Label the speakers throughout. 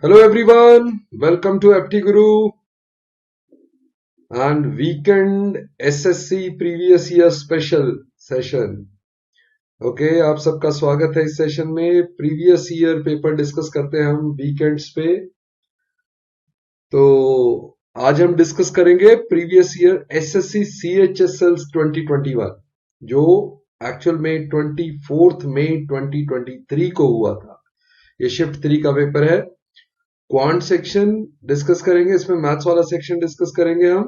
Speaker 1: Hello everyone, welcome to FT Guru and weekend SSC previous year special session. Okay आप सबका स्वागत है इस सेशन में। प्रीवियस ईयर पेपर डिस्कस करते हैं हम वीकेंड्स पे। तो आज हम डिस्कस करेंगे प्रीवियस ईयर एसएससी CHSL 2021 जो एक्चुअल में 24 मई 2023 को हुआ था। ये शिफ्ट 3 का पेपर है। क्वांट सेक्शन डिस्कस करेंगे, इसमें मैथ्स वाला सेक्शन डिस्कस करेंगे हम।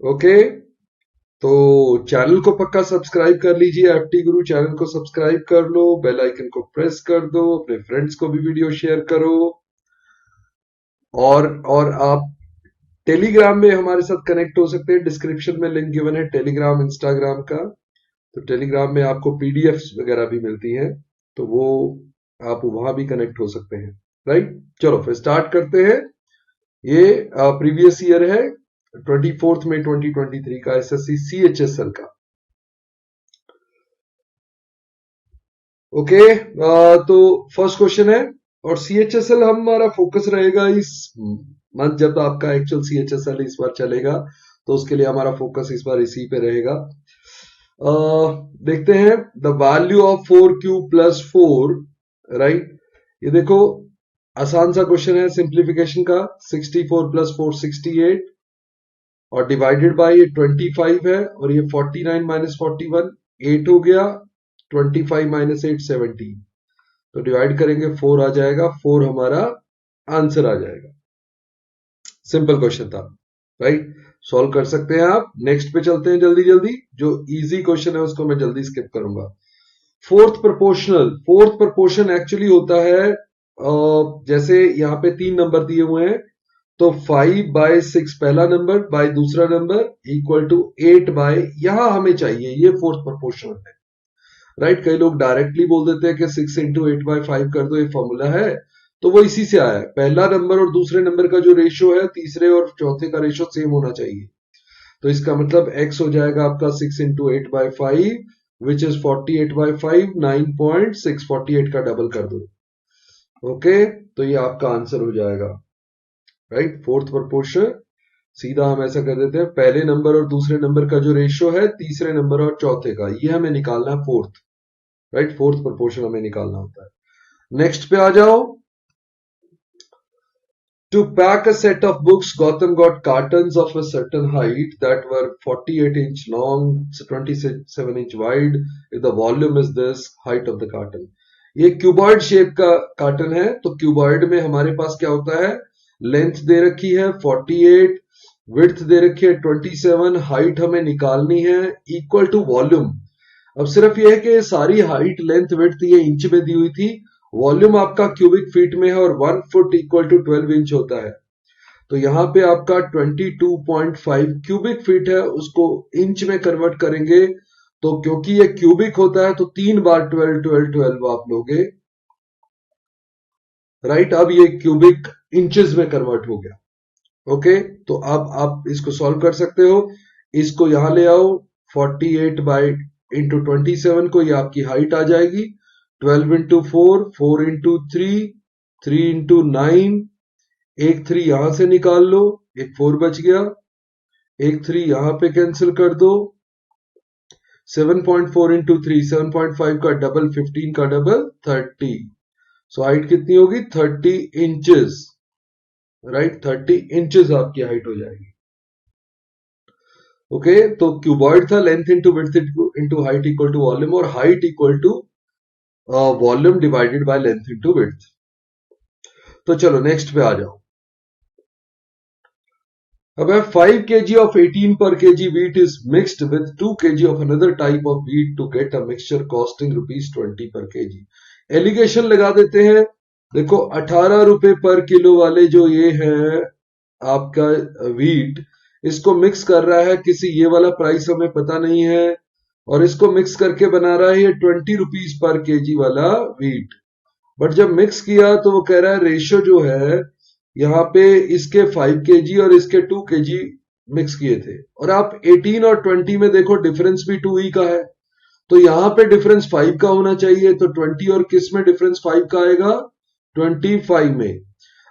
Speaker 1: ओके, तो चैनल को पक्का सब्सक्राइब कर लीजिए। एफटी गुरु चैनल को सब्सक्राइब कर लो, बेल आइकन को प्रेस कर दो, अपने फ्रेंड्स को भी वीडियो शेयर करो। और आप टेलीग्राम में हमारे साथ कनेक्ट हो सकते हैं। डिस्क्रिप्शन में लिंक गिवन है टेलीग्राम इंस्टाग्राम का। तो टेलीग्राम में आपको पीडीएफ्स वगैरह भी मिलती हैं, तो वो आप वहां भी कनेक्ट हो सकते हैं। राइट, चलो फिर स्टार्ट करते हैं। ये प्रीवियस ईयर है 24 मई 2023 का एसएससी CHSL का। ओके, तो फर्स्ट क्वेश्चन है और CHSL हमारा फोकस रहेगा इस मंथ, जब आपका एक्चुअल CHSL इस बार चलेगा तो उसके लिए हमारा फोकस इस बार इसी पे रहेगा। देखते हैं the value of 4Q + 4। Right, ये देखो आसान सा क्वेश्चन है सिंप्लीफिकेशन का। 64 + 4 68 और डिवाइडेड बाय 25 है और ये 49 - 41 8 हो गया। 25 - 8 17, तो डिवाइड करेंगे 4 आ जाएगा। 4 हमारा आंसर आ जाएगा। सिंपल क्वेश्चन था, राइट, सॉल्व कर सकते हैं आप। नेक्स्ट पे चलते हैं जल्दी जल्दी। जो इजी क्वेश्चन है उसको मैं जल्दी स्किप करूंगा। फोर्थ प्रोपोर्शन एक्चुअली होता है जैसे यहाँ पे 3 नंबर दिए हुए हैं, तो 5/6 पहला नंबर बाय दूसरा नंबर इक्वल टू 8/, यहां हमें चाहिए ये फोर्थ प्रोपोर्शनल है। राइट, कई लोग डायरेक्टली बोल देते हैं कि 6 × 8/5 कर दो, ये फॉर्मूला है। तो वो इसी से आया है। पहला नंबर और दूसरे नंबर का जो रेशियो है, तीसरे और चौथे का रेशियो सेम होना चाहिए। तो इसका मतलब x हो जाएगा आपका 6 × 8/5 विच इज 48/5, 9.6, 48 का डबल कर दो। ओके, तो ये आपका आंसर हो जाएगा। राइट, फोर्थ प्रोपोर्शन सीधा हम ऐसा कर देते हैं, पहले नंबर और दूसरे नंबर का जो रेशियो है तीसरे नंबर और चौथे का, ये हमें निकालना है फोर्थ। राइट, फोर्थ प्रोपोर्शन हमें निकालना होता है। नेक्स्ट पे आ जाओ। To pack a set of books, Gotham got cartons of a certain height that were 48-inch long, 27-inch wide. If the volume is this, height of the carton. ये cuboid shape का carton है। तो cuboid में हमारे पास क्या होता है, length दे रखी है 48, विड्थ दे रखी है 27, हाइट हमें निकालनी है इक्वल टू वॉल्यूम। अब सिर्फ ये है कि सारी हाइट लेंथ विड्थ ये इंच में दी हुई थी, वॉल्यूम आपका क्यूबिक फीट में है और 1 फुट इक्वल टू 12 इंच होता है। तो यहां पे आपका 22.5 क्यूबिक फीट है, उसको इंच में कन्वर्ट करेंगे तो क्योंकि ये क्यूबिक होता है तो 3 बार 12 12 12 आप लोगे। राइट, अब ये क्यूबिक इंचेस में कन्वर्ट हो गया। ओके, तो अब आप इसको सॉल्व कर सकते हो। इसको यहां ले आओ, 48/27 को ये आपकी हाइट आ जाएगी। 12 × 4, 4 × 3, 3 × 9, एक 3 यहां से निकाल लो, एक 4 बच गया, एक 3 यहां पे कैंसिल कर दो। 7.4 × 3, 7.5 का डबल, 15 का डबल 30। सो हाइट कितनी होगी, 30 इंचेस। राइट, 30 इंचेस आपकी हाइट हो जाएगी। ओके, तो क्यूबॉइड था, length into width into height equal to volume, और height equal to volume divided by length into width. तो चलो नेक्स्ट पे आ जाओ। अब 5 kg of 18 per kg wheat is mixed with 2 kg of another type of wheat to get a mixture costing ₹20 per kg। Allegation लगा देते हैं। देखो 18 रुपए पर किलो वाले जो ये है आपका व्हीट, इसको मिक्स कर रहा है किसी, ये वाला प्राइस हमें पता नहीं है, और इसको मिक्स करके बना रहा है ये 20 रुपीज पर केजी वाला व्हीट। बट जब मिक्स किया तो वो कह रहा है रेशियो जो है यहाँ पे इसके 5 kg और इसके 2 kg मिक्स किए थे, और आप 18 और 20 में देखो डिफरेंस भी 2 ही का है, तो यहां पे डिफरेंस 5 का होना चाहिए। तो 20 और किस में डिफरेंस 5 का आएगा, 25 में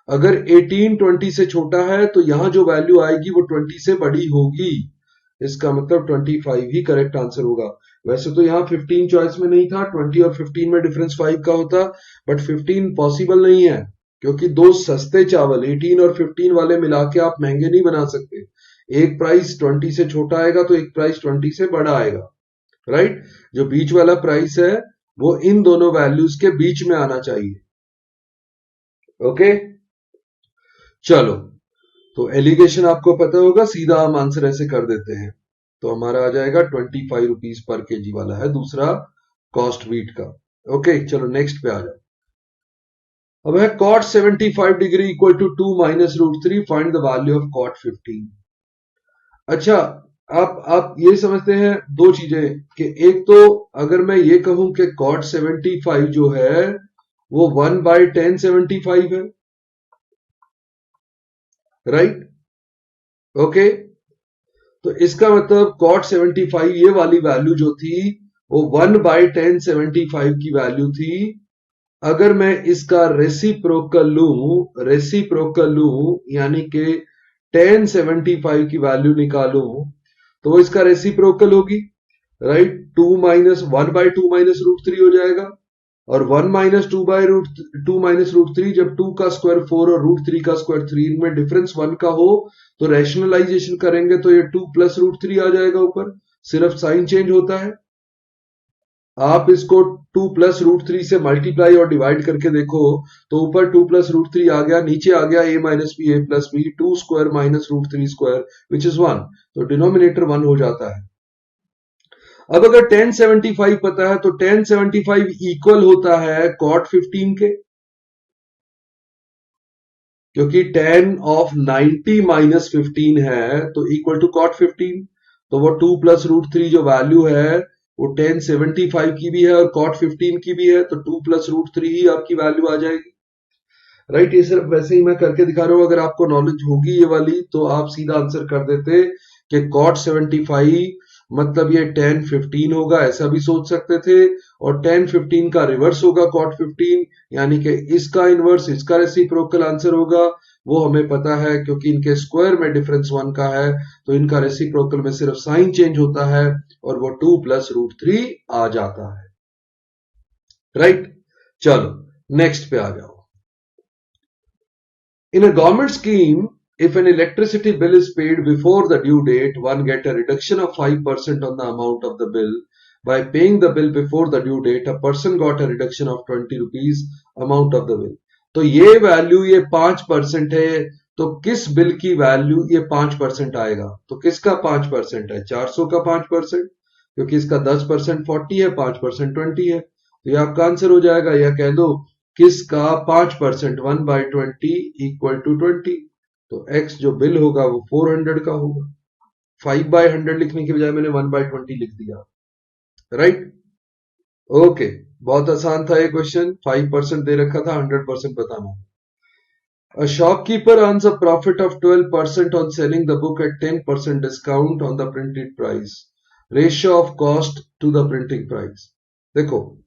Speaker 1: अगर 18 20 से छोटा है तो यहां जो वैल्यू आएगी वो 20 से बड़ी होगी, इसका मतलब 25 ही करेक्ट आंसर होगा। वैसे तो यहाँ 15 चॉइस में नहीं था, 20 और 15 में डिफरेंस 5 का होता, बट 15 पॉसिबल नहीं है क्योंकि दो सस्ते चावल 18 और 15 वाले मिला के आप महंगे नहीं बना सकते। एक प्राइस 20 से छोटा आएगा तो एक प्राइस 20 से बड़ा आएगा, राइट। जो बीच वाला प्राइस है वो इन दोनों वैल्यूज के बीच में आना चाहिए। ओके चलो, तो एलिगेशन आपको पता होगा, सीधा हम आंसर ऐसे कर देते हैं। तो हमारा आ जाएगा 25 रुपीज पर केजी वाला है दूसरा कॉस्ट व्हीट का। ओके चलो नेक्स्ट पे आ जाओ। अब है cot 75 degree equal to 2 minus root 3, find the value of cot 15। अच्छा, आप ये समझते हैं दो चीजें कि एक तो अगर मैं ये कहूं कि cot 75 जो है वो 1/1075 है, राइट। ओके तो इसका मतलब cot 75 ये वाली वैल्यू जो थी वो 1/1075 की वैल्यू थी। अगर मैं इसका रेसिप्रोकल लूं यानी कि 1075 की वैल्यू निकालूं तो वो इसका रेसिप्रोकल होगी, राइट। 1/2 माइनस रूट 3 हो जाएगा, और 1 माइनस 2 माइनस रूट 3, जब 2 का स्क्वायर 4 और रूट 3 का स्क्वायर 3, इनमें डिफरेंस 1 का हो तो रैशनलाइजेशन करेंगे तो ये 2 प्लस रूट 3 आ जाएगा ऊपर, सिर्फ साइन चेंज होता है। आप इसको 2 प्लस रूट 3 से मल्टीप्लाई और डिवाइड करके देखो तो ऊपर 2 प्लस रूट 3 आ गया, नीचे आ गया a minus B a plus B, 2 square minus root 3 square which is 1, तो डिनोमिनेटर 1 हो जाता है। अब अगर 1075 पता है तो 1075 इक्वल होता है cot 15 के, क्योंकि 10 ऑफ 90 माइनस 15 है तो इक्वल टू cot 15, तो वो 2 प्लस रूट 3 जो वैल्यू है वो 1075 की भी है और cot 15 की भी है, तो 2 प्लस रूट 3 ही आपकी वैल्यू आ जाएगी, राइट। ये सिर्फ वैसे ही मैं करके दिखा रहा हूं, अगर आपको नॉलेज होगी ये वाली तो आप सीधा आंसर कर देते कि cot 75 मतलब ये 1015 होगा, ऐसा भी सोच सकते थे, और 1015 का रिवर्स होगा cot 15, यानी कि इसका इनवर्स इसका रेसिप्रोकल आंसर होगा। वो हमें पता है क्योंकि इनके स्क्वायर में डिफरेंस 1 का है, तो इनका रेसिप्रोकल में सिर्फ साइन चेंज होता है और वो 2 प्लस रूट 3 आ जाता है, राइट। चलो नेक्स्ट पे आ जाओ। In a government scheme, if an electricity bill is paid before the due date, one get a reduction of 5% on the amount of the bill. By paying the bill before the due date, a person got a reduction of 20 rupees amount of the bill. तो ये value ये 5% है, तो किस bill की value ये 5% आएगा? तो किसका 5% है? 400 का 5%, क्योंकि इसका 10% 40 है, 5% 20 है, तो ये आपका आंसर हो जाएगा। या कह दो किसका 5%, 1/20 इक्वल टू 20, तो x जो बिल होगा वो 400 का होगा। 5/100 लिखने की बजाय मैंने 1/20 लिख दिया, राइट। ओके, बहुत आसान था ये क्वेश्चन, 5% दे रखा था, 100% बताना। A shopkeeper earns a profit of 12% on selling the book at 10% discount on the printed price. Ratio of cost to the printing price. देखो,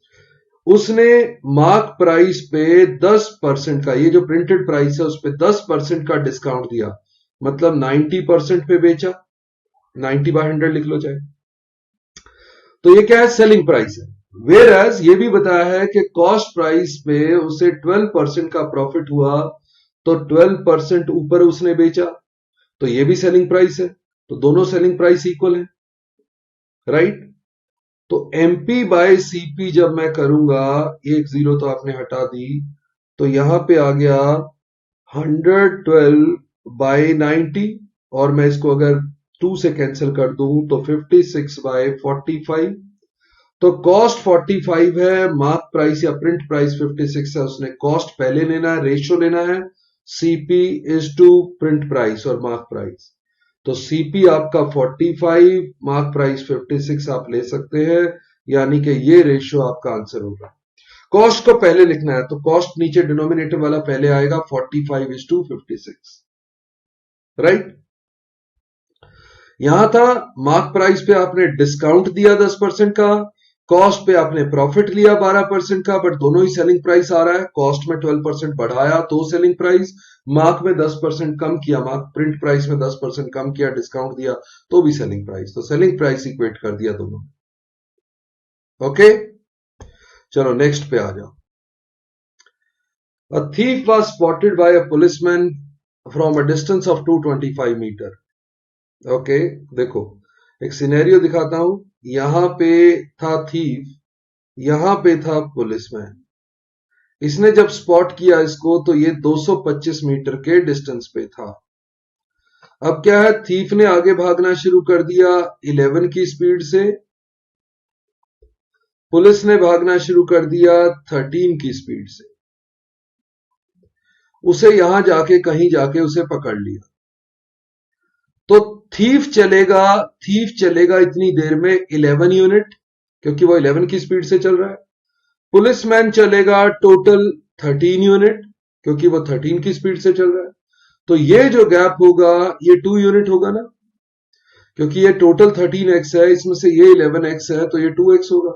Speaker 1: उसने मार्क प्राइस पे 10% का, ये जो प्रिंटेड प्राइस है उस पे 10% का डिस्काउंट दिया, मतलब 90% पे बेचा, 90/100 लिख लो चाहे, तो ये क्या है? सेलिंग प्राइस है। वेयर एज ये भी बताया है कि कॉस्ट प्राइस पे उसे 12% का प्रॉफिट हुआ, तो 12% ऊपर उसने बेचा, तो ये भी सेलिंग प्राइस है, तो दोनों सेलिंग प्राइस इक्वल है, राइट। तो MP बाय CP जब मैं करूंगा, एक जीरो तो आपने हटा दी, तो यहां पे आ गया 112/90, और मैं इसको अगर 2 से कैंसिल कर दूं तो 56/45, तो कॉस्ट 45 है, मार्क प्राइस या प्रिंट प्राइस 56 है, उसने कॉस्ट पहले लेना है, रेशियो लेना है CP is to print price और मार्क प्राइस, तो CP आपका 45, मार्क प्राइस 56 आप ले सकते हैं, यानी कि ये रेशियो आपका आंसर होगा। कॉस्ट को पहले लिखना है तो कॉस्ट नीचे डिनोमिनेटर वाला पहले आएगा, 45:56, राइट। यहां था मार्क प्राइस पे आपने डिस्काउंट दिया 10% का, कॉस्ट पे आपने प्रॉफिट लिया 12% का, बट दोनों ही सेलिंग प्राइस आ रहा है। कॉस्ट में 12% बढ़ाया तो सेलिंग प्राइस, मार्क में 10% कम किया, मार्क प्रिंट प्राइस में 10% कम किया, डिस्काउंट दिया तो भी सेलिंग प्राइस, तो सेलिंग प्राइस इक्वेट कर दिया दोनों। ओके, चलो नेक्स्ट पे आ जाओ। A thief was spotted by a policeman from a distance of 225 metre. Okay, देखो एक सिनेरियो दिखाता हूं। यहां पे था थीफ, यहां पे था पुलिसमैन। इसने जब स्पॉट किया इसको तो ये 225 मीटर के डिस्टेंस पे था। अब क्या है, थीफ ने आगे भागना शुरू कर दिया 11 की स्पीड से, पुलिस ने भागना शुरू कर दिया 13 की स्पीड से। उसे यहां जाके कहीं जाके उसे पकड़ लिया, तो थीफ चलेगा इतनी देर में 11 यूनिट, क्योंकि वो 11 की स्पीड से चल रहा है। पुलिसमैन चलेगा टोटल 13 यूनिट, क्योंकि वो 13 की स्पीड से चल रहा है। तो ये जो गैप होगा ये 2 यूनिट होगा ना, क्योंकि ये टोटल 13x है, इसमें से ये 11x है, तो ये 2x होगा।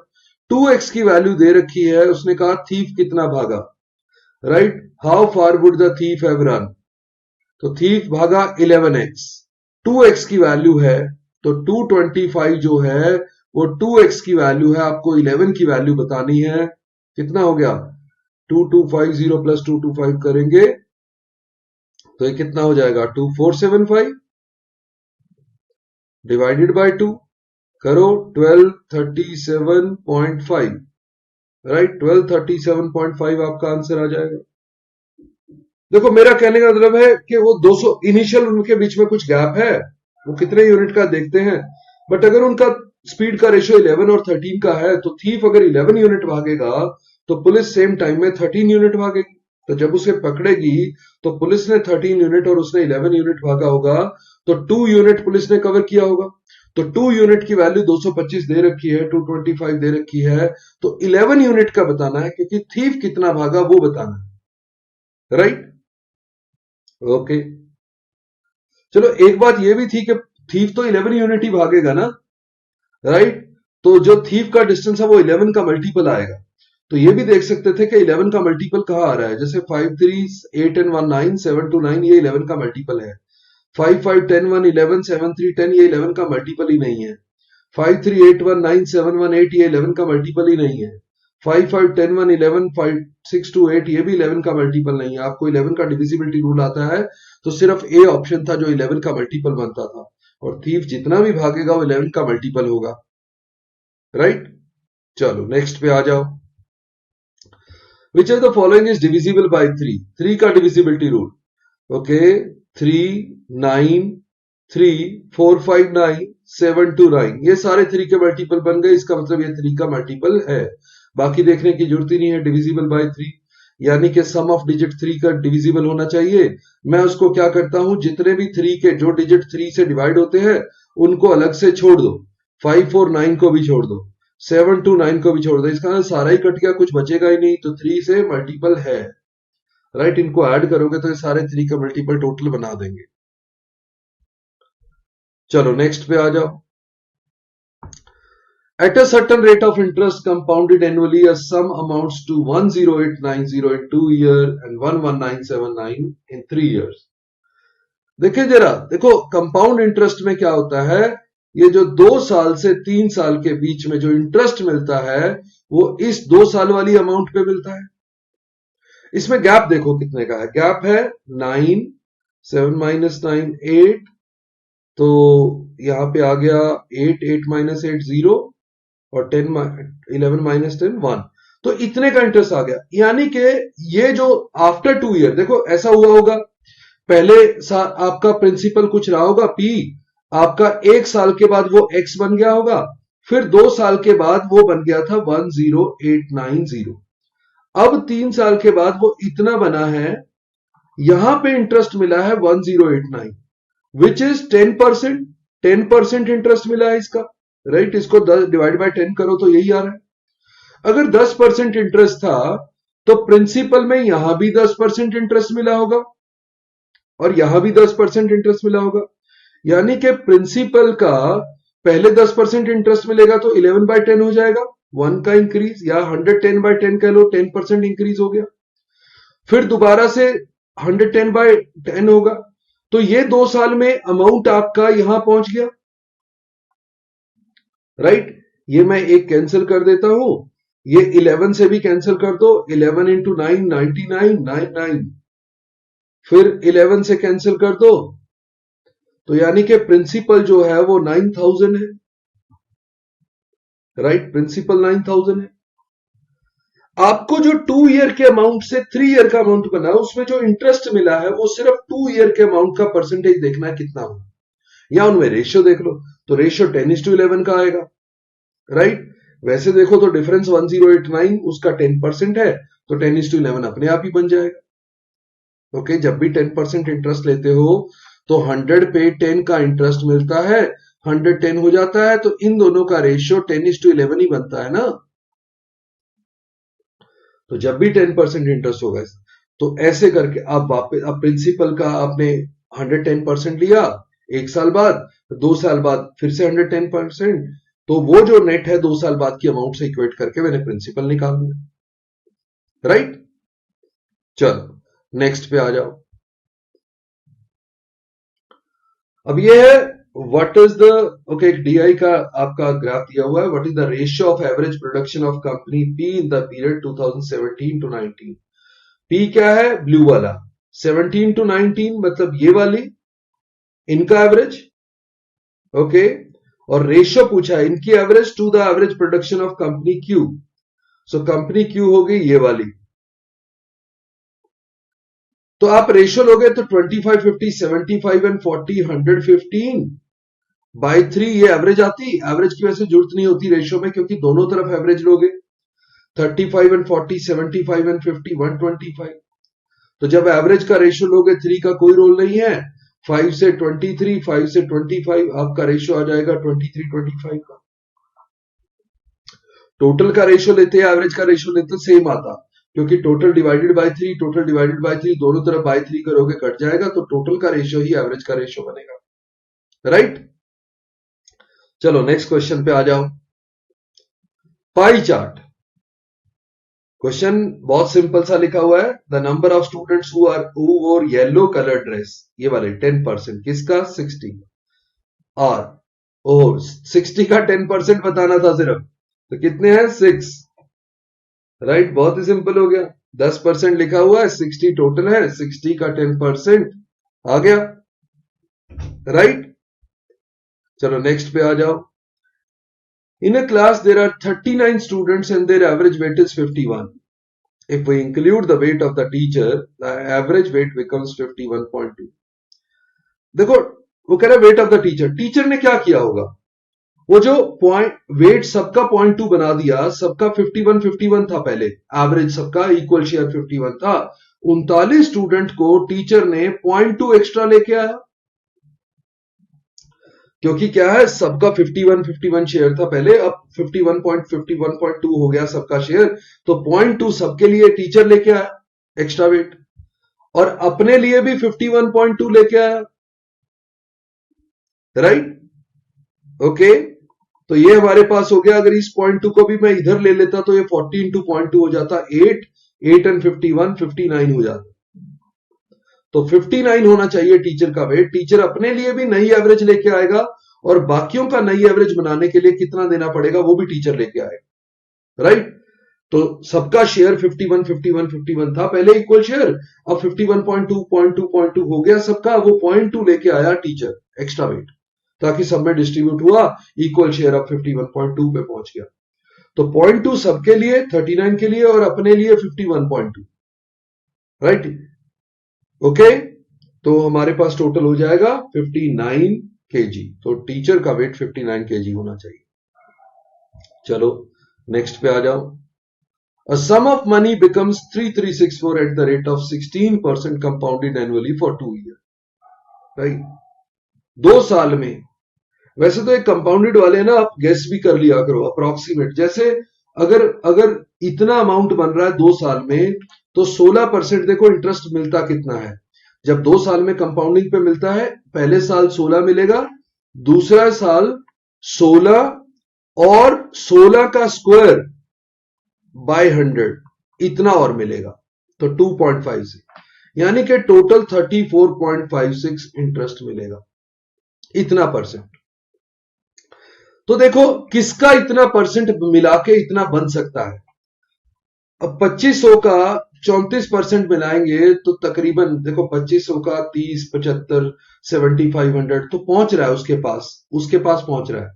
Speaker 1: 2x की वैल्यू दे रखी है, उसने कहा थीफ कितना भागा, right, how far would the thief have run. तो थीफ भागा 11x, 2x की वैल्यू है, तो 225 जो है वो 2x की वैल्यू है, आपको 11 की वैल्यू बतानी है। कितना हो गया, 2250 प्लस 225 करेंगे तो ये कितना हो जाएगा, 2475 डिवाइडेड बाय 2 करो 1237.5, राइट, 1237.5 आपका आंसर आ जाएगा। देखो मेरा कहने का मतलब है कि वो 200 इनिशियल उनके बीच में कुछ गैप है, वो कितने यूनिट का देखते हैं, बट अगर उनका स्पीड का रेशियो 11 और 13 का है, तो थीफ अगर 11 यूनिट भागेगा तो पुलिस सेम टाइम में 13 यूनिट भागेगी। तो जब उसे पकड़ेगी तो पुलिस ने 13 यूनिट और उसने 11 यूनिट भागा होगा, तो 2 यूनिट पुलिस ने कवर किया होगा। तो 2 यूनिट की वैल्यू 225 दे रखी है, 225 दे रखी है, तो 11 यूनिट का बताना है, क्योंकि थीफ कितना भागा वो बताना है, राइट। ओके, चलो एक बात ये भी थी कि थीफ तो 11 यूनिट ही भागेगा ना, राइट, तो जो थीफ का डिस्टेंस है वो 11 का मल्टीपल आएगा। तो ये भी देख सकते थे कि 11 का मल्टीपल कहां आ रहा है, जैसे 5 3 8 and 1 9 7 2 9, ये 11 का मल्टीपल है। 5 5 10 1 11 7 3 10, ये 11 का मल्टीपल ही नहीं है। 5 3 8 1 9 7 1 8, ये 11 का मल्टीपल ही नहीं है। 5 5 10 1 11 5 6 2 8, ये भी 11 का मल्टीपल नहीं है। आपको 11 का डिविजिबिलिटी रूल आता है, तो सिर्फ ए ऑप्शन था जो 11 का मल्टीपल बनता था, और थीफ जितना भी भागेगा वो 11 का मल्टीपल होगा, राइट। चलो नेक्स्ट पे आ जाओ। Which of the following is divisible by 3, 3 का डिविजिबिलिटी रूल। ओके, 3 9 3 4 5 9 7 2 9, ये सारे 3 के मल्टीपल बन गए, इसका मतलब ये 3 का मल्टीपल है। बाकी देखने की जरूरत ही नहीं है, डिविजिबल बाय 3, यानी कि सम ऑफ डिजिट 3 का डिविजिबल होना चाहिए। मैं उसको क्या करता हूं, जितने भी 3 के जो डिजिट 3 से डिवाइड होते हैं उनको अलग से छोड़ दो, 5 4 9 को भी छोड़ दो, 7 2 9 को भी छोड़ दो, इसका सारा ही कट गया, कुछ बचेगा ही नहीं, तो 3 से मल्टीपल है, राइट। इनको ऐड करोगे तो ये सारे 3 का मल्टीपल टोटल बना देंगे। चलो नेक्स्ट पे आ जाओ। At a certain rate of interest compounded annually, a sum amounts to 10890 in 2 years and 11979 in 3 years. देखिए जरा, देखो कंपाउंड इंटरेस्ट में क्या होता है, ये जो 2 साल से 3 साल के बीच में जो इंटरेस्ट मिलता है वो इस 2 साल वाली अमाउंट पे मिलता है। इसमें गैप देखो कितने का है, गैप है 9, 7 माइनस 9 8, तो यहां पे आ गया 8 8 माइनस 8 0, और 10 11 माइनस 10 1, तो इतने का इंटरेस्ट आ गया। यानी कि ये जो आफ्टर 2 ईयर, देखो ऐसा हुआ होगा, पहले आपका प्रिंसिपल कुछ रहा होगा P, आपका 1 साल के बाद वो X बन गया होगा, फिर 2 साल के बाद वो बन गया था 10890, अब 3 साल के बाद वो इतना बना है, यहां पे इंटरेस्ट मिला है 1089, विच इज 10%, 10% इंटरेस्ट मिला है इसका, राइट। इसको 10 डिवाइड बाय 10 करो तो यही आ रहा है। अगर 10% इंटरेस्ट था तो प्रिंसिपल में यहां भी 10% इंटरेस्ट मिला होगा और यहां भी 10% इंटरेस्ट मिला होगा, यानी कि प्रिंसिपल का पहले 10% इंटरेस्ट मिलेगा तो 11 बाय 10 हो जाएगा, 1 का इंक्रीज, या 110 बाय 10 कह लो, 10% इंक्रीज हो गया। फिर दोबारा से 110 बाय 10 होगा, तो ये 2 साल में अमाउंट आपका यहां पहुंच गया, राइट। ये मैं एक कैंसिल कर देता हूं, ये 11 से भी कैंसिल कर दो, 11 इंटू 9 99 99, फिर 11 से कैंसिल कर दो, तो यानी कि प्रिंसिपल जो है वो 9000 है, राइट। प्रिंसिपल 9000 है। आपको जो 2 ईयर के अमाउंट से 3 ईयर का अमाउंट बना, उसमें जो इंटरेस्ट मिला है वो सिर्फ 2 ईयर के अमाउंट का परसेंटेज देखना है कितना हो, या उनमें रेशियो देख लो, तो रेशियो 10:11 का आएगा, राइट। वैसे देखो तो डिफरेंस 1089, उसका 10% है, तो 10:11 अपने आप ही बन जाएगा। ओके, जब भी 10% इंटरेस्ट लेते हो तो 100 पे 10 का इंटरेस्ट मिलता है, 110 हो जाता है, तो इन दोनों का रेशियो 10:11 ही बनता है ना। तो जब भी 10% इंटरेस्ट होगा, तो ऐसे करके आप वापस, अब प्रिंसिपल का आपने 110% लिया, 1 साल बाद, 2 साल बाद फिर से 110%, तो वो जो नेट है 2 साल बाद की अमाउंट से इक्वेट करके मैंने प्रिंसिपल निकाल लिया, राइट। चलो नेक्स्ट पे आ जाओ। अब ये है what is the, okay, DI का आपका ग्राफ दिया हुआ है, what is the ratio of average production of company P in the period 2017 to 19। P क्या है, ब्लू वाला, 17 टू 19 मतलब ये वाली इनका एवरेज, ओके, और रेशियो पूछा है इनकी average to the average production of company Q. So company Q हो गई ये वाली, तो आप रेशियो लोगे तो 25 50 75 एंड 40 115 बाय 3 ये एवरेज आती, एवरेज की वजह से जरूरत नहीं होती रेशियो में, क्योंकि दोनों तरफ एवरेज लोगे, 35 एंड 40 75 एंड 50 125, तो जब एवरेज का रेशियो लोगे 3 का कोई रोल नहीं है, 5 से 23, 5 से 25, आपका रेशियो आ जाएगा 23 25 का। टोटल का रेशियो लेते हैं, एवरेज का रेशियो लेते हैं, सेम आता, क्योंकि total divided by 3, total divided by 3, दोनों तरफ बाय 3 करोगे कट जाएगा, तो टोटल का रेशियो ही एवरेज का रेशियो बनेगा, राइट। चलो नेक्स्ट क्वेश्चन पे आ जाओ। पाई चार्ट क्वेश्चन बहुत सिंपल सा लिखा हुआ है, the number of students who वोर येलो कलर ड्रेस, ये वाले 10%, किसका, 60, और ओ 60 का 10% बताना था सिर्फ, तो कितने हैं, 6, राइट। बहुत ही सिंपल हो गया, 10% लिखा हुआ है, 60 टोटल है, 60 का 10% आ गया, राइट। चलो नेक्स्ट पे आ जाओ। In a class there are 39 students and their average weight is 51. If we include the weight of the teacher, the average weight becomes 51.2. देखो वो कह रहा है weight of the teacher, teacher ने क्या किया होगा, वो जो पॉइंट वेट सबका 0.2 बना दिया, सबका 51 था पहले, एवरेज सबका इक्वल शेयर 51 था, 39 स्टूडेंट को टीचर ने 0.2 एक्स्ट्रा लेके आया, क्योंकि क्या है सबका 51 शेयर था पहले, अब 51.2 हो गया सबका शेयर, तो 0.2 सबके लिए टीचर लेके आया एक्स्ट्रा वेट, और अपने लिए भी 51.2 लेके आया, राइट। ओके, तो ये हमारे पास हो गया, अगर इस 0.2 को भी मैं इधर ले लेता तो ये 40 इंटू 0.2 हो जाता 8 एंड 51 59 हो जाता, तो 59 होना चाहिए टीचर का वेट। टीचर अपने लिए भी नई एवरेज लेके आएगा, और बाकियों का नई एवरेज बनाने के लिए कितना देना पड़ेगा वो भी टीचर लेके आएगा, राइट। तो सबका शेयर 51 था पहले इक्वल शेयर, अब 51.2 हो गया सबका, वो 0.2 लेके आया टीचर एक्स्ट्रा वेट, ताकि सब में डिस्ट्रीब्यूट हुआ, इक्वल शेयर अब 51.2 पे पहुंच गया, तो 0.2 सबके लिए 39 के लिए और अपने लिए 51.2, राइट। ओके, तो हमारे पास टोटल हो जाएगा 59 kg, तो टीचर का वेट 59 kg होना चाहिए। चलो नेक्स्ट पे आ जाओ। A sum of money becomes 3364 at the rate of 16% compounded annually for 2 years, right. 2 साल में, वैसे तो एक कंपाउंडेड वाले ना आप गेस भी कर लिया करो अप्रोक्सीमेट, जैसे अगर इतना अमाउंट बन रहा है 2 साल में, तो 16% देखो इंटरेस्ट मिलता कितना है, जब 2 साल में कंपाउंडिंग पे मिलता है, पहले साल 16 मिलेगा, दूसरा साल 16 और 16 का स्क्वायर बाय 100 इतना और मिलेगा, तो 2.56, यानी कि टोटल 34.56 इंटरेस्ट मिलेगा, इतना परसेंट। तो देखो किसका इतना परसेंट मिला के इतना बन सकता है। अब 2500 का 34% मिलाएंगे तो तकरीबन देखो 2500 का 30, 75, 7500 तो पहुंच रहा है उसके पास पहुंच रहा है।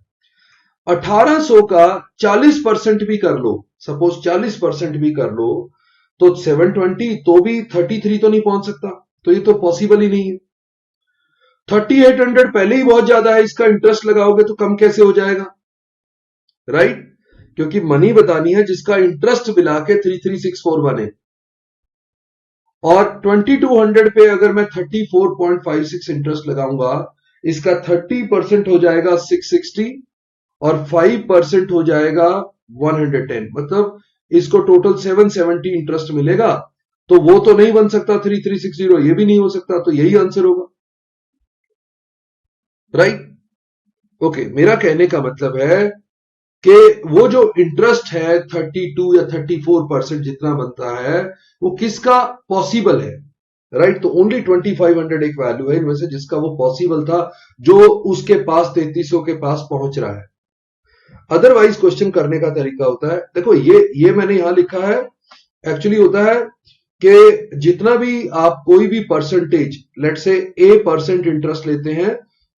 Speaker 1: 1800 का 40% भी कर लो, सपोज 40% भी कर लो, तो 720, तो भी 33 तो नहीं पहुंच सकता, तो ये तो पॉसिबल ही नहीं है। 3800 पहले ही बहुत ज्यादा है, इसका इंटरेस्ट लगाओगे तो कम कैसे हो जाएगा, राइट? क्योंकि मनी बतानी है जिसका इंटरेस्ट मिला के 3364 बने। और 2200 पे अगर मैं 34.56 इंटरेस्ट लगाऊंगा, इसका 30% हो जाएगा 660 और 5% हो जाएगा 110, मतलब इसको टोटल 770 इंटरेस्ट मिलेगा। तो वो तो नहीं बन सकता 3360, ये भी नहीं हो सकता, तो यही आंसर होगा, राइट? ओके, मेरा कहने का मतलब है कि वो जो इंटरेस्ट है 32 या 34% जितना बनता है, वो किसका पॉसिबल है, राइट? तो ओनली 2500 एक वैल्यू है इनमें से जिसका वो पॉसिबल था, जो उसके पास 3300 के पास पहुंच रहा है। अदरवाइज क्वेश्चन करने का तरीका होता है, देखो ये मैंने यहां लिखा है, एक्चुअली होता है कि जितना भी आप कोई भी परसेंटेज, लेट से A% इंटरेस्ट लेते हैं,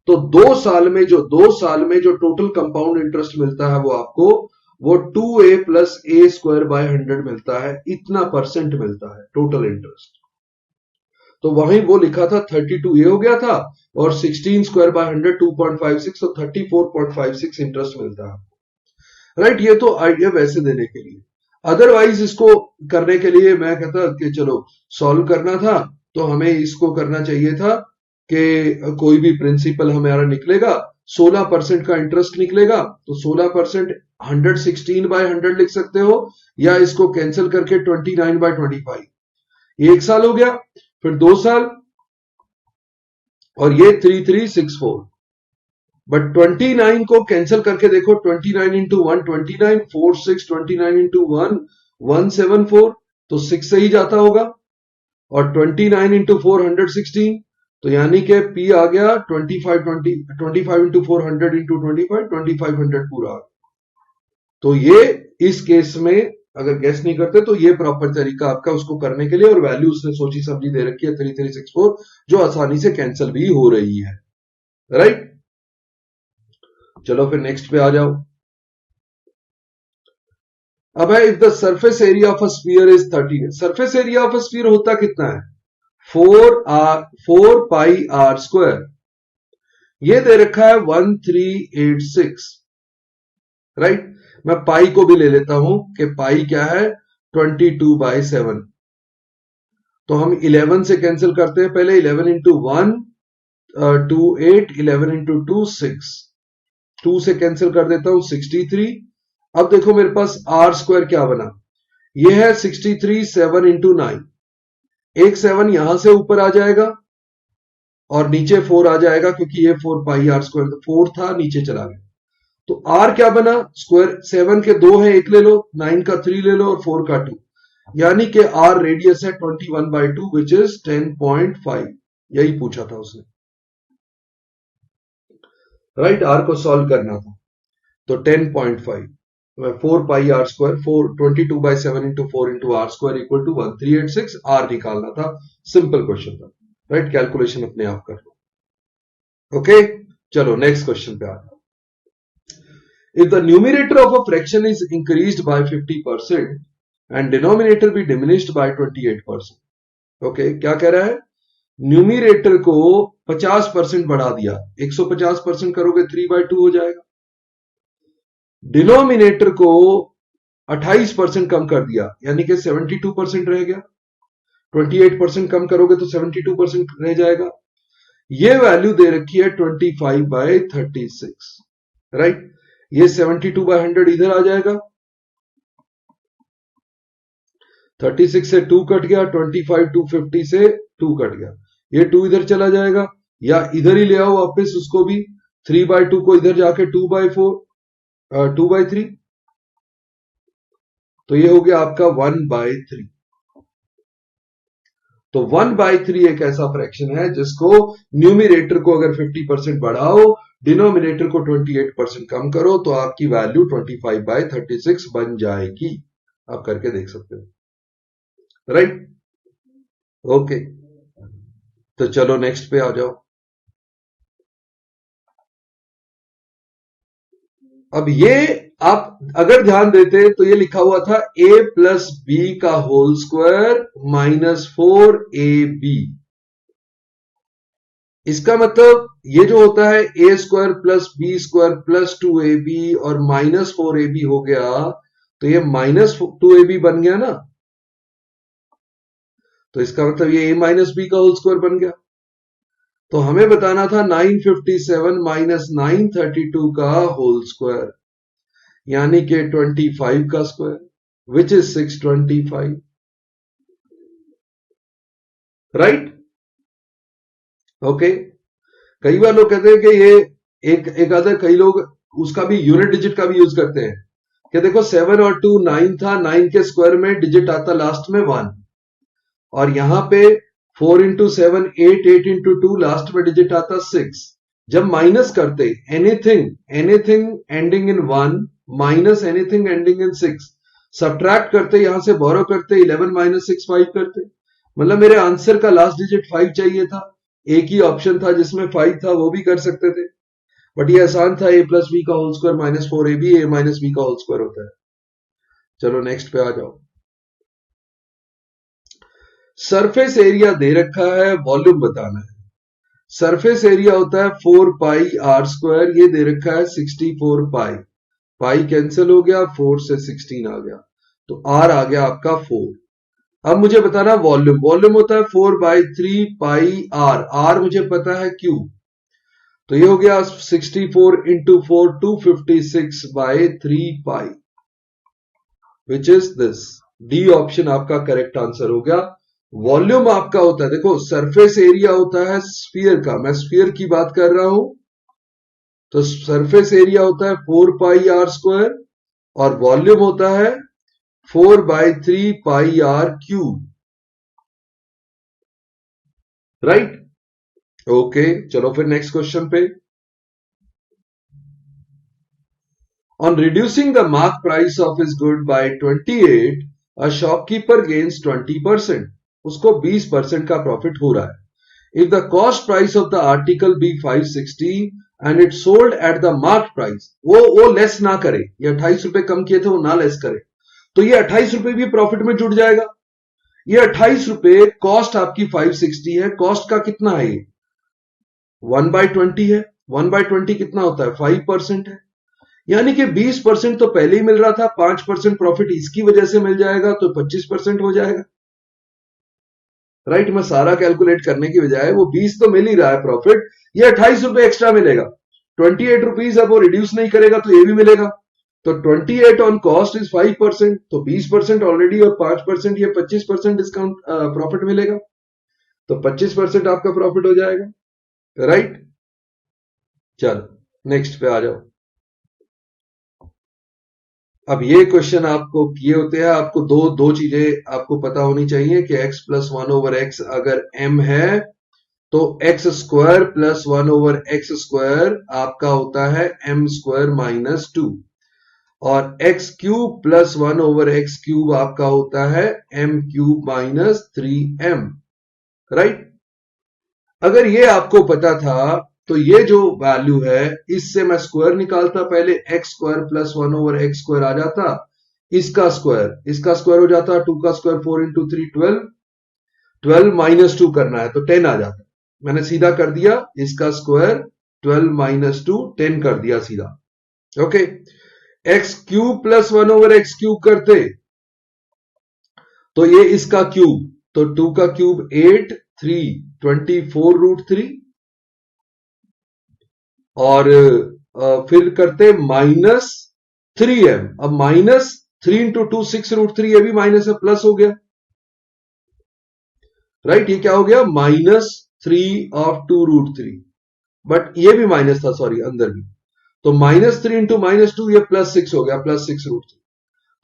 Speaker 1: तो 2 साल में जो टोटल कंपाउंड इंटरेस्ट मिलता है वो आपको वो 2A plus A square by 100 मिलता है, इतना परसेंट मिलता है टोटल इंटरेस्ट। तो वहीं वो लिखा था 32A हो गया था, और 16 स्क्वायर बाय 100 2.56, तो 34.56 इंटरेस्ट मिलता है, राइट? ये तो आइडिया वैसे देने के लिए। अदरवाइज इसको करने के लिए मैं कहता कि चलो सॉल्व करना था, तो हमें इसको करना चाहिए था कि कोई भी प्रिंसिपल हमारा निकलेगा, 16% का इंटरेस्ट निकलेगा, तो 16% 116 बाय 100 लिख सकते हो, या इसको कैंसिल करके 29 बाय 25, ये 1 साल हो गया, फिर 2 साल, और ये 3364। बट 29 को कैंसिल करके देखो, 29 इंटू 1 29, 4 6, 29 इंटू 1 174, तो 6 से ही जाता होगा, और 29 इंटू 4 116, तो यानी कि P आ गया 25 इंटू 4 100 इंटू 25 2500 पूरा। तो ये इस केस में अगर गैस नहीं करते तो ये प्रॉपर तरीका आपका उसको करने के लिए, और वैल्यू उसने सोची समझी दे रखी है 3364, जो आसानी से कैंसिल भी हो रही है, राइट? चलो फिर नेक्स्ट पे आ जाओ। अब है if the surface area of a sphere is 30, surface area of a sphere होता कितना है, 4 पाई आर स्क्वायर, ये दे रखा है 1386, राइट? मैं पाई को भी ले लेता हूं कि पाई क्या है 22/7, तो हम 11 से कैंसिल करते हैं, पहले 11 इंटू 1 2 8, 11 इंटू 2 6, 2 से कैंसिल कर देता हूं 63। अब देखो मेरे पास आर स्क्वायर क्या बना, ये है 63 7 इंटू 9, एक 7 यहां से ऊपर आ जाएगा और नीचे 4 आ जाएगा, क्योंकि ये 4 पाई आर स्क्वायर 4 था, नीचे चला गया, तो आर क्या बना, स्क्वायर 7 के 2 है, एक ले लो, 9 का 3 ले लो, और 4 का 2, यानी कि आर रेडियस है 21/2 विच इज 10.5, यही पूछा था उसने, राइट? आर को सॉल्व करना था, तो 10.5 4 pi R square 22/7 into 4 into R square equal to 1386, R निकालना था, सिंपल क्वेश्चन था, राइट? कैलकुलेशन अपने आप कर लो। ओके, चलो नेक्स्ट क्वेश्चन पे आ जाओ। If the numerator of a fraction is increased by 50% and denominator be diminished by 28%, okay, क्या कह रहा है, न्यूमिरेटर को 50% बढ़ा दिया, 150% करोगे 3/2 हो जाएगा, डिनोमिनेटर को 28% कम कर दिया, यानी कि 72% रह गया, 28% कम करोगे तो 72% रह जाएगा, ये वैल्यू दे रखी है 25/36, राइट? ये 72/100 इधर आ जाएगा, 36 से 2 कट गया, 25 250 से 2 कट गया, ये 2 इधर चला जाएगा, या इधर ही ले आओ वापस उसको भी, 3/2 को इधर जाके 2/4, 2/3, तो ये हो गया आपका 1/3। तो 1/3 एक ऐसा फ्रैक्शन है जिसको न्यूमिरेटर को अगर 50% बढ़ाओ, डिनोमिनेटर को 28% कम करो, तो आपकी वैल्यू 25/36 बन जाएगी। आप करके देख सकते हो, राइट? ओके, तो चलो नेक्स्ट पे आ जाओ। अब ये आप अगर ध्यान देते तो ये लिखा हुआ था a प्लस बी का होल स्क्वायर -4ab। इसका मतलब ये जो होता है a square plus B square plus 2ab और -4ab हो गया, तो ये -2ab बन गया ना, तो इसका मतलब ये a माइनस बी का होल स्क्वायर बन गया। तो हमें बताना था 957 माइनस 932 का होल स्क्वायर, यानी कि 25 का square, which is 625, right? Okay, कई बार लोग कहते हैं कि ये एक आधा, कई लोग उसका भी यूनिट डिजिट का भी यूज करते हैं कि देखो 7 और 2 9 था, 9 के स्क्वायर में डिजिट आता लास्ट में 1, और यहां पे 4 इंटू 7 8, 8 इंटू 2 लास्ट में डिजिट आता 6। जब माइनस करते anything ending in 1 minus anything ending in 6, subtract करते, यहां से बोरो करते, 11 माइनस 6 5 करते, मतलब मेरे आंसर का लास्ट डिजिट 5 चाहिए था। एक ही ऑप्शन था जिसमें 5 था, वो भी कर सकते थे, बट ये आसान था, a प्लस बी का whole square -4ab a minus B का होल स्क्वायर होता है। चलो नेक्स्ट पे आ जाओ। सरफेस एरिया दे रखा है, वॉल्यूम बताना है। सरफेस एरिया होता है 4 पाई आर स्क्वायर, ये दे रखा है 64 पाई, पाई कैंसिल हो गया, 4 से 16 आ गया, तो आर आ गया आपका 4। अब मुझे बताना वॉल्यूम, वॉल्यूम होता है 4/3 पाई आर, आर मुझे पता है क्यू, तो ये हो गया 64 into 4 256/3 pi, which is this. D option आपका करेक्ट आंसर हो गया। वॉल्यूम आपका होता है, देखो सरफेस एरिया होता है स्फीयर का, मैं स्फीयर की बात कर रहा हूं, तो सरफेस एरिया होता है 4 पाई आर स्क्वायर, और वॉल्यूम होता है 4/3 पाई आर क्यूब, राइट? ओके, चलो फिर नेक्स्ट क्वेश्चन पे। On reducing the mark price of his good by 28, a shopkeeper gains 20%. उसको 20% का प्रॉफिट हो रहा है। If the cost price of the article be 560 and it sold at the marked price, वो less ना करे, ये 28 रुपए कम किए थे वो ना लेस करे, तो ये 28 रुपए भी प्रॉफिट में जुड़ जाएगा। ये 28 रुपए कॉस्ट आपकी 560 है, कॉस्ट का कितना है ये 1/20 है, 1/20 कितना होता है 5% है, यानी कि 20% तो पहले ही मिल रहा था, 5% प्रॉफिट इसकी वजह से मिल जाएगा, तो 25% हो जाएगा, राइट? मैं सारा कैलकुलेट करने की बजाय वो 20 तो मिल ही रहा है प्रॉफिट, ये 28 रुपए एक्स्ट्रा मिलेगा, 28 रुपीज, अब वो रिड्यूस नहीं करेगा तो ये भी मिलेगा, तो 28 ऑन कॉस्ट इज 5%, तो 20% ऑलरेडी और 5% ये 25% डिस्काउंट प्रॉफिट मिलेगा, तो 25% आपका प्रॉफिट हो जाएगा, राइट? चलो नेक्स्ट पे आ जाओ। अब ये क्वेश्चन आपको किए होते हैं, आपको दो चीजें आपको पता होनी चाहिए कि x प्लस 1/x अगर m है तो x square plus 1/x square आपका होता है m स्क्वायर -2, और x cube plus 1/x cube आपका होता है m क्यूब -3m, राइट? अगर ये आपको पता था तो ये जो वैल्यू है इससे मैं स्क्वायर निकालता, पहले x square plus 1/x square आ जाता, इसका स्क्वायर हो जाता, 2 का स्क्वायर 4 इंटू 3 12, 12 -2 करना है तो 10 आ जाता, मैंने सीधा कर दिया, इसका स्क्वायर 12 -2 10 कर दिया सीधा। Okay, x cube plus 1/x cube करते तो ये इसका क्यूब, तो 2 का क्यूब 8, 3 24√3, और फिर करते -3m, अब -3 इंटू 2 6√3, ये भी माइनस है, प्लस हो गया, राइट? ये क्या हो गया -3 of 2√3, बट ये भी माइनस था, सॉरी अंदर भी, तो -3 इंटू -2 ये +6 हो गया, +6√3।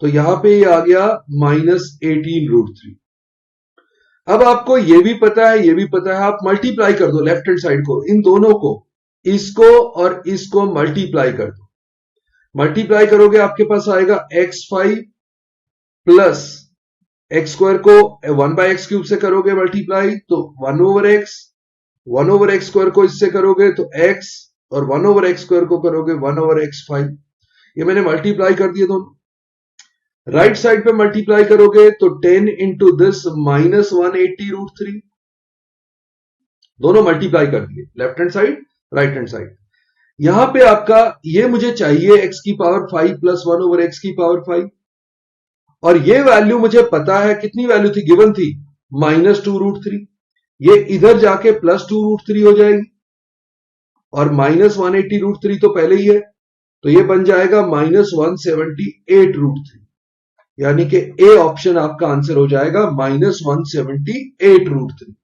Speaker 1: तो यहां पे ये आ गया -18√3। अब आपको ये भी पता है, ये भी पता है, आप मल्टीप्लाई कर दो लेफ्ट हैंड साइड को, इन दोनों को, इसको और इसको मल्टीप्लाई कर दो। मल्टीप्लाई करोगे आपके पास आएगा x5 प्लस एक्स स्क्वायर को 1/x³ से करोगे मल्टीप्लाई तो 1/x, 1/x स्क्वायर को इससे करोगे तो x, और 1/x स्क्वायर को करोगे 1/x5। ये मैंने मल्टीप्लाई कर दिए दोनों। राइट साइड पे मल्टीप्लाई करोगे तो 10 इंटू दिस -180√3, दोनों मल्टीप्लाई कर दिए, left hand side right hand side. यहां पे आपका ये मुझे चाहिए x⁵ प्लस 1/x की पावर 5, और ये वैल्यू मुझे पता है, कितनी वैल्यू थी, गिवन थी -2√3। ये इधर जाके +2√3 हो जाएगी, और -180√3 तो पहले ही है, तो ये बन जाएगा -178√3, यानी कि ए ऑप्शन आपका आंसर हो जाएगा -178√3।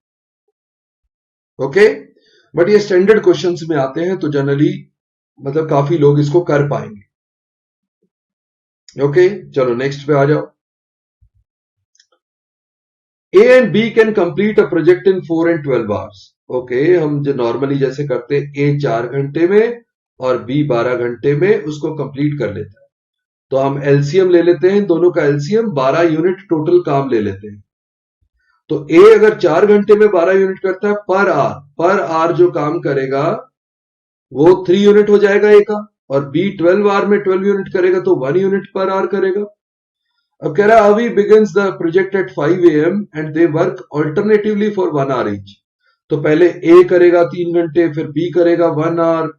Speaker 1: ओके, बट ये स्टैंडर्ड क्वेश्चंस में आते हैं तो जनरली मतलब काफी लोग इसको कर पाएंगे। ओके, चलो नेक्स्ट पे आ जाओ। A and B can complete a project in 4 and 12 hours. Okay, हम जो नॉर्मली जैसे करते हैं A 4 घंटे में और B 12 घंटे में उसको कंप्लीट कर लेता है, तो हम एलसीएम ले लेते हैं, दोनों का एलसीएम 12 यूनिट टोटल काम ले लेते हैं। तो A अगर 4 घंटे में 12 यूनिट करता है पर आवर जो काम करेगा वो 3 यूनिट हो जाएगा A का, और B 12 आवर में 12 यूनिट करेगा तो 1 यूनिट पर आवर करेगा। अब कह रहा Avi begins the project at 5 AM and they work alternatively for 1 hour each. तो पहले A करेगा 3 घंटे, फिर B करेगा 1 आवर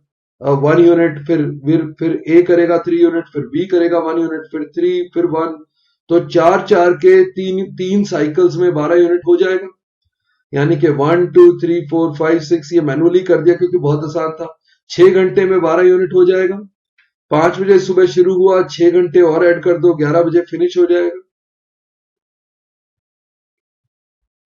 Speaker 1: 1 यूनिट, फिर A करेगा 3 यूनिट, फिर B करेगा 1 यूनिट, फिर 3, फिर 1। तो 4 के 3 साइकिल्स में 12 यूनिट हो जाएगा, यानी कि 1 2 3 4 5 6, ये मैनुअली कर दिया क्योंकि बहुत आसान था। 6 घंटे में 12 यूनिट हो जाएगा। 5 बजे सुबह शुरू हुआ, 6 घंटे और ऐड कर दो, 11 बजे फिनिश हो जाएगा।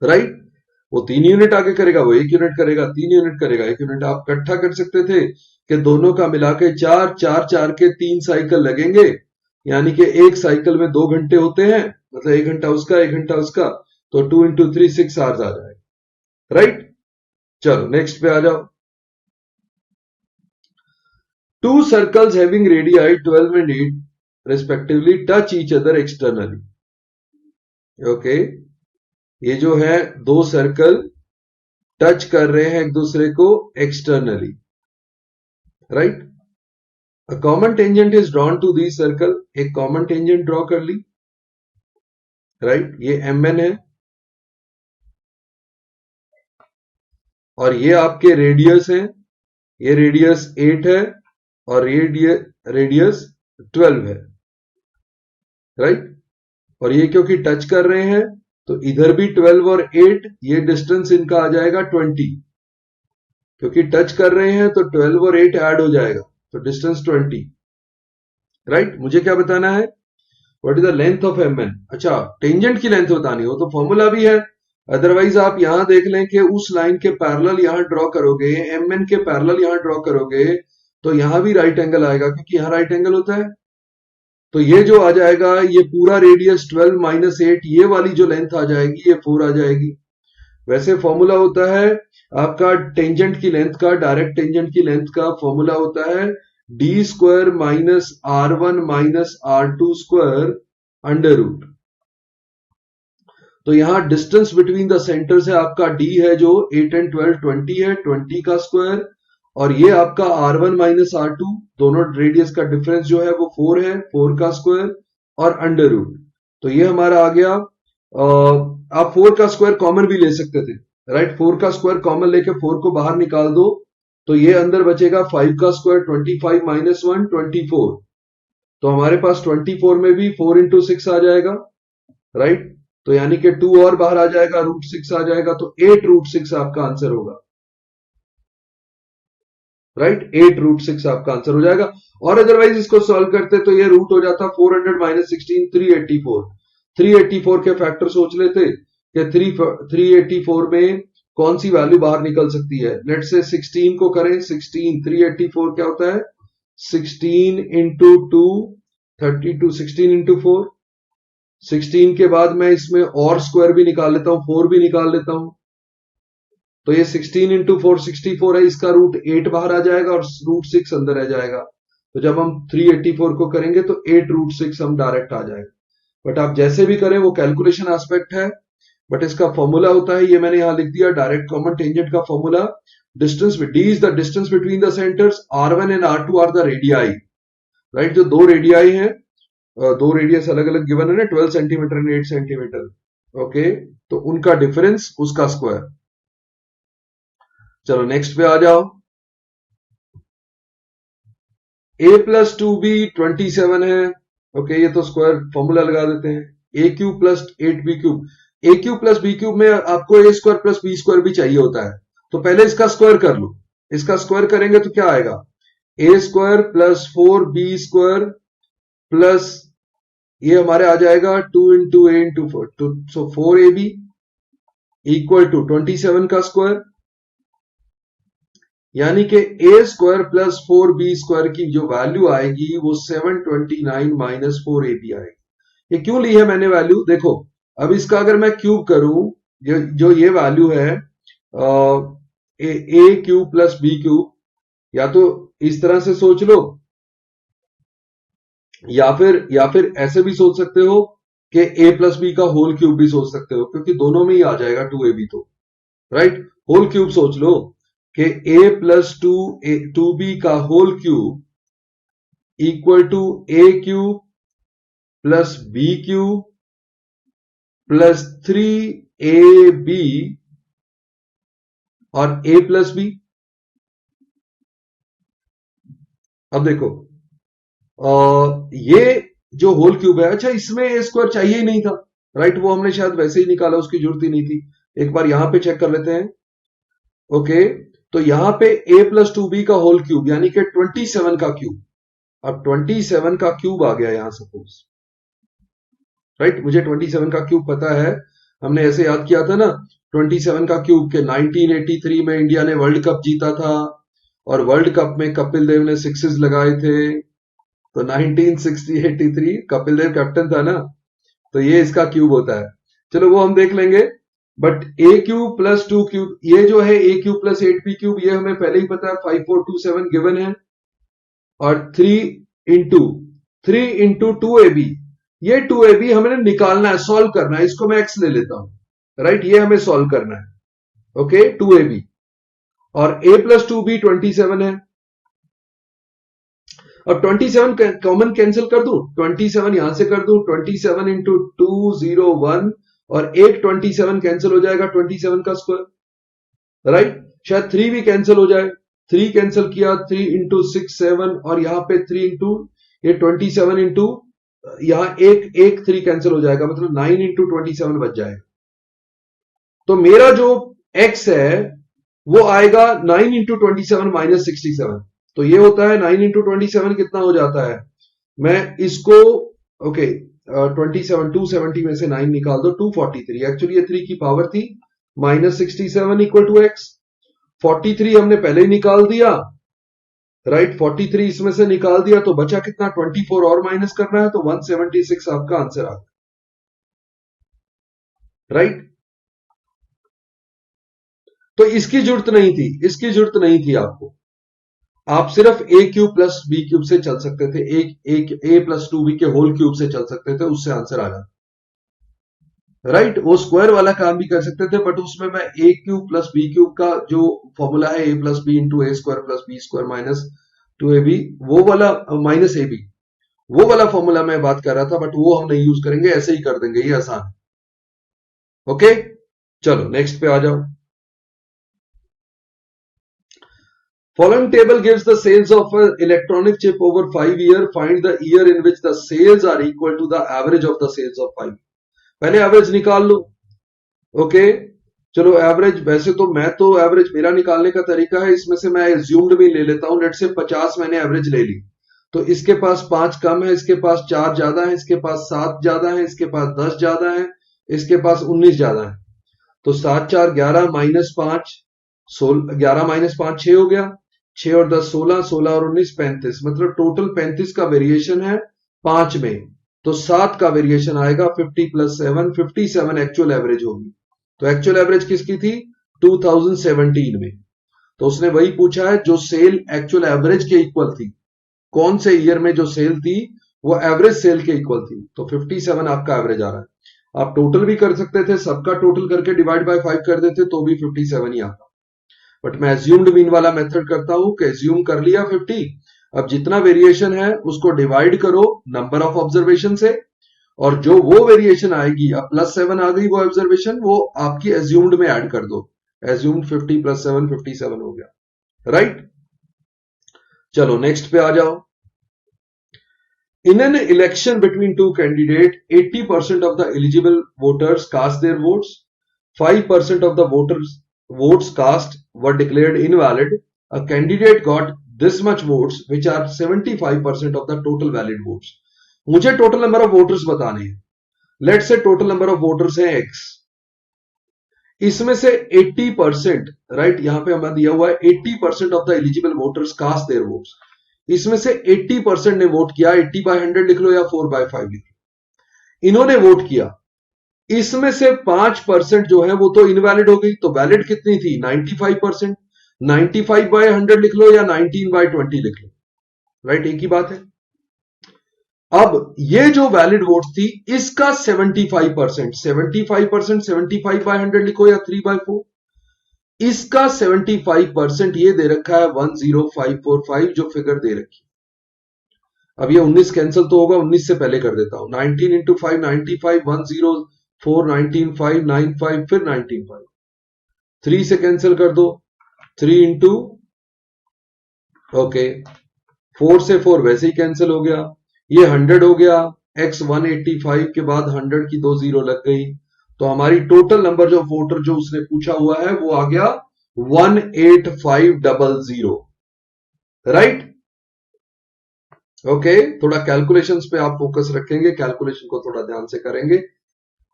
Speaker 1: राइट, वो 3 यूनिट आगे करेगा, वो 1 यूनिट करेगा, 3 यूनिट करेगा, 1 यूनिट। आप इकट्ठा कर सकते थे कि दोनों का मिला के 4 के 3 साइकिल लगेंगे, यानी कि एक साइकिल में 2 घंटे होते हैं, मतलब 1 घंटा उसका 1 घंटा उसका, तो 2 इंटू 3 6 आवर्स आ जाएगा। राइट, चलो नेक्स्ट पे आ जाओ। Two circles having radii 12 and 8 respectively touch each other externally. Okay, ये जो है दो सर्कल टच कर रहे हैं एक दूसरे को externally, right. A common tangent is drawn to the circle, एक कॉमन टेंजेंट ड्रॉ कर ली, राइट। ये MN है और ये आपके रेडियस हैं, ये रेडियस 8 है और रेडियस 12 है, राइट। और ये क्योंकि टच कर रहे हैं तो इधर भी 12 और 8, ये डिस्टेंस इनका आ जाएगा 20, क्योंकि टच कर रहे हैं तो 12 और 8 ऐड हो जाएगा तो डिस्टेंस 20, राइट। मुझे क्या बताना है, what is the length of MN। अच्छा, टेंजेंट की लेंथ बतानी हो तो फॉर्मूला भी है, अदरवाइज आप यहां देख लें कि उस लाइन के पैरेलल यहां ड्रॉ करोगे, MN के पैरेलल यहां ड्रॉ करोगे तो यहां भी राइट एंगल आएगा, क्योंकि यहां राइट एंगल होता है। तो ये जो आ जाएगा, ये पूरा रेडियस 12 माइनस 8, ये वाली जो लेंथ आ जाएगी ये 4 आ जाएगी। वैसे फॉर्मूला होता है आपका टेंजेंट की लेंथ का, डायरेक्ट टेंजेंट की लेंथ का फॉर्मूला होता है d² minus r1 minus r2 square under root. तो यहां डिस्टेंस बिटवीन द सेंटर्स है आपका d है जो 8 and 12 20 है, 20 का स्क्वायर, और ये आपका r1 माइनस r2, दोनों रेडियस का डिफरेंस जो है वो 4 है, 4 का स्क्वायर और अंडर रूट। तो ये हमारा आ गया, आप 4 का स्क्वायर कॉमन भी ले सकते थे, राइट। 4 का स्क्वायर कॉमन लेके 4 को बाहर निकाल दो तो ये अंदर बचेगा 5 का स्क्वायर, 25 माइनस 1 24। तो हमारे पास 24 में भी 4 इंटू 6 आ जाएगा, राइट। तो यानी कि 2 और बाहर आ जाएगा, √6 आ जाएगा, तो 8√6 आपका आंसर होगा, राइट। 8√6 आपका आंसर हो जाएगा। और अदरवाइज इसको सॉल्व करते तो ये रूट हो जाता 400 माइनस 16 384। 384 के फैक्टर सोच लेते कि 384 में कौन सी वैल्यू बाहर निकल सकती है। लेट से 16 को करें, 16 384 क्या होता है 16 इंटू 2 32, 16 इंटू 4, 16 के बाद मैं इसमें और स्क्वायर भी निकाल लेता हूं, 4 भी निकाल लेता हूं, तो ये 16 इंटू 4 64 है, इसका रूट 8 बाहर आ जाएगा और रूट 6 अंदर आ जाएगा। तो जब हम 384 को करेंगे तो 8 रूट 6 हम डायरेक्ट आ जाएगा। बट आप जैसे भी करें वो कैलकुलेशन एस्पेक्ट है, बट इसका फॉर्मूला होता है, ये मैंने यहां लिख दिया, डायरेक्ट कॉमन टेंजेंट का formula, distance D is the distance between the centres, R1 and R2 are the radii, right. जो दो रेडियाई हैं, दो रेडियस अलग अलग गिवन है ना, 12 सेंटीमीटर एंड 8 सेंटीमीटर, ओके, तो उनका डिफरेंस, उसका स्क्वायर। चलो नेक्स्ट पे आ जाओ। a प्लस 2b 27 है, ओके, ये तो स्क्वायर फॉर्मूला लगा देते हैं, a cube plus 8b cube, a cube plus b cube में आपको a square plus b square भी चाहिए होता है, तो पहले इसका स्क्वायर कर लो। इसका स्क्वायर करेंगे तो क्या आएगा, a square plus 4b square plus ये हमारे आ जाएगा 2 into A into 4, so 4ab equal to 27 का स्क्वायर, यानी कि a square plus 4b square की जो वैल्यू आएगी वो 729 माइनस 4ab आएगी। ये क्यों ली है मैंने वैल्यू, देखो अब इसका अगर मैं क्यूब करूं, जो ये वैल्यू है a cube plus b cube, या तो इस तरह से सोच लो, या फिर ऐसे भी सोच सकते हो कि a प्लस बी का होल क्यूब भी सोच सकते हो, क्योंकि दोनों में ही आ जाएगा 2ab, तो राइट, होल क्यूब सोच लो कि a प्लस 2b का whole cube equal to a cube plus b cube plus 3ab और a प्लस b। अब देखो ये जो होल क्यूब है, अच्छा इसमें ए स्क्वायर चाहिए ही नहीं था, राइट, वो हमने शायद वैसे ही निकाला, उसकी जरूरत ही नहीं थी। एक बार यहां पे चेक कर लेते हैं, ओके, तो यहां पे a प्लस 2b का होल क्यूब यानी कि 27 का क्यूब, अब 27 का क्यूब आ गया यहां सपोज, राइट, मुझे 27 का क्यूब पता है, हमने ऐसे याद किया था ना 27 का क्यूब के 1983 में इंडिया ने वर्ल्ड कप जीता था, और वर्ल्ड कप में कपिल देव ने सिक्सेस लगाए थे, तो 1983 कपिल देव कैप्टन था ना, तो ये इसका क्यूब होता है। चलो वो हम देख लेंगे, but A cube plus 2 cube, ये जो है ए क्यूब प्लस 8b क्यूब, ये हमें पहले ही पता है 5427 गिवन है, और 3 इंटू 2ab, ये 2ab हमें निकालना है, सॉल्व करना है, इसको मैं एक्स ले लेता हूं, राइट, ये हमें सॉल्व करना है, ओके, 2ab, और a प्लस 2b 27 है, अब 27 कॉमन कैंसिल कर दूं, 27 यहां से कर दूं, 27 इंटू 201, और एक 27 कैंसिल हो जाएगा 27 का स्क्वायर, राइट, शायद 3 भी कैंसिल हो जाए, 3 कैंसिल किया, 3 इंटू 6 7, और यहां पे 3 इंटू ये 27 इंटू यहां एक 3 कैंसिल हो जाएगा, मतलब 9 इंटू 27 बच जाएगा। तो मेरा जो x है वो आएगा 9 इंटू 27 माइनस 67, तो ये होता है 9 इंटू 27 कितना हो जाता है, मैं इसको ओके 27 270 में से 9 निकाल दो, 243, एक्चुअली ये 3 की पावर थी, माइनस 67 इक्वल टू एक्स, 43 हमने पहले ही निकाल दिया, राइट, 43 इसमें से निकाल दिया, तो बचा कितना, 24 और माइनस करना है, तो 176 आपका आंसर आ गया, राइट। तो इसकी जरूरत नहीं थी, इसकी जरूरत नहीं थी आपको, आप सिर्फ a cube plus b cube से चल सकते थे, एक a प्लस 2b के होल क्यूब से चल सकते थे, उससे आंसर आ जाता, राइट, वो स्क्वायर वाला काम भी कर सकते थे, बट उसमें मैं a cube plus b cube का जो फॉर्मूला है a plus B into A square plus B square minus 2ab, वो वाला माइनस ab, वो वाला फॉर्मूला मैं बात कर रहा था, बट वो हम नहीं यूज करेंगे, ऐसे ही कर देंगे, ये आसान है, ओके। चलो नेक्स्ट पे आ जाओ। Following table gives the sales of an electronic chip over 5 years. Find the year in which the sales are equal to the average of the sales of 5. पहले एवरेज निकाल लो, ओके, चलो average, वैसे तो मैं तो एवरेज मेरा निकालने का तरीका है, इसमें से मैं एज्यूम्ड भी ले लेता हूं, लेट से 50 मैंने एवरेज ले ली, तो इसके पास 5 कम है, इसके पास 4 ज्यादा है, इसके पास 7 ज्यादा है, इसके पास 10 ज्यादा है, इसके पास 19 ज्यादा है, तो 7 4 11 माइनस 5 16, 11 माइनस 5 6 हो गया, 6 और 10 16, 16 और 19 35, मतलब टोटल 35 का वेरिएशन है 5 में, तो 7 का वेरिएशन आएगा 50 प्लस 7, 57 एक्चुअल एवरेज होगी। तो एक्चुअल एवरेज किसकी थी? 2017 में। तो उसने वही पूछा है जो सेल एक्चुअल एवरेज के इक्वल थी, कौन से ईयर में जो सेल थी वो एवरेज सेल के इक्वल थी। तो 57 आपका एवरेज आ रहा है। आप टोटल भी कर सकते थे, सबका टोटल करके डिवाइड बाय 5 कर देते तो भी 57 ही आता, बट मैं एज्यूम्ड मीन वाला मेथड करता हूं कि एज्यूम कर लिया 50, अब जितना वेरिएशन है उसको डिवाइड करो नंबर ऑफ ऑब्जर्वेशन से, और जो वो वेरिएशन आएगी, अब प्लस 7 आ गई वो ऑब्जर्वेशन, वो आपकी एज्यूम्ड में ऐड कर दो। एज्यूम्ड 50 प्लस 7 57 हो गया, राइट। चलो नेक्स्ट पे आ जाओ। In an election between two candidates, 80% of the eligible voters cast their votes. 5% of the voters' votes cast were declared invalid. A candidate got this much votes, which are 75% of the total valid votes. मुझे total number of voters बताने हैं. Let's say total number of voters है X. इसमें से 80%, right, यहां पे हमें दिया हुआ है 80% of the eligible voters cast their votes. इसमें से 80% ने वोट किया, 80 बाय 100 लिख लो या 4 बाय 5 लिख लो, इन्होंने वोट किया। इसमें से 5% जो है वो तो इनवैलिड हो गई, तो वैलिड कितनी थी? 95%। 95 बाय 100 लिख लो या 19 बाय 20 लिख लो, राइट, एक ही बात है। अब ये जो वैलिड वोट थी इसका 75%, 75%, 75 बाय 100 लिखो या 3 बाय 4, इसका 75% ये दे रखा है 10545, जो फिगर दे रखी है। अब ये 19 कैंसिल तो होगा, 19 से पहले कर देता हूं। 19 इंटू 5 95, 104 19 5 9 5, फिर 19 5, 3 से कैंसिल कर दो, 3 इंटू, ओके, 4 से 4 वैसे ही कैंसिल हो गया, ये 100 हो गया। x 185 के बाद 100 की 2 जीरो लग गई, तो हमारी टोटल नंबर जो वोटर जो उसने पूछा हुआ है वो आ गया 18500, राइट। ओके, थोड़ा कैलकुलेशंस पे आप फोकस रखेंगे, कैलकुलेशन को थोड़ा ध्यान से करेंगे,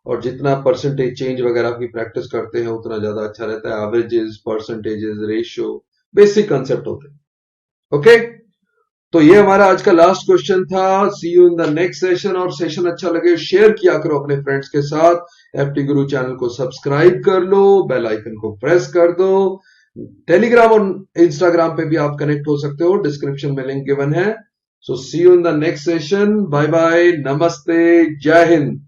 Speaker 1: और जितना परसेंटेज चेंज वगैरह की प्रैक्टिस करते हैं उतना ज्यादा अच्छा रहता है। Averages, percentages, ratio, basic concept होते हैं। ओके, तो ये हमारा आज का लास्ट क्वेश्चन था। See you in the next session, और सेशन अच्छा लगे शेयर किया करो अपने फ्रेंड्स के साथ। एफटी गुरु चैनल को सब्सक्राइब कर लो, बेल आइकन को प्रेस कर दो। टेलीग्राम और इंस्टाग्राम पे भी आप कनेक्ट हो सकते हो, डिस्क्रिप्शन में लिंक गिवन है। So see you in the next session, bye bye, नमस्ते, जय हिंद।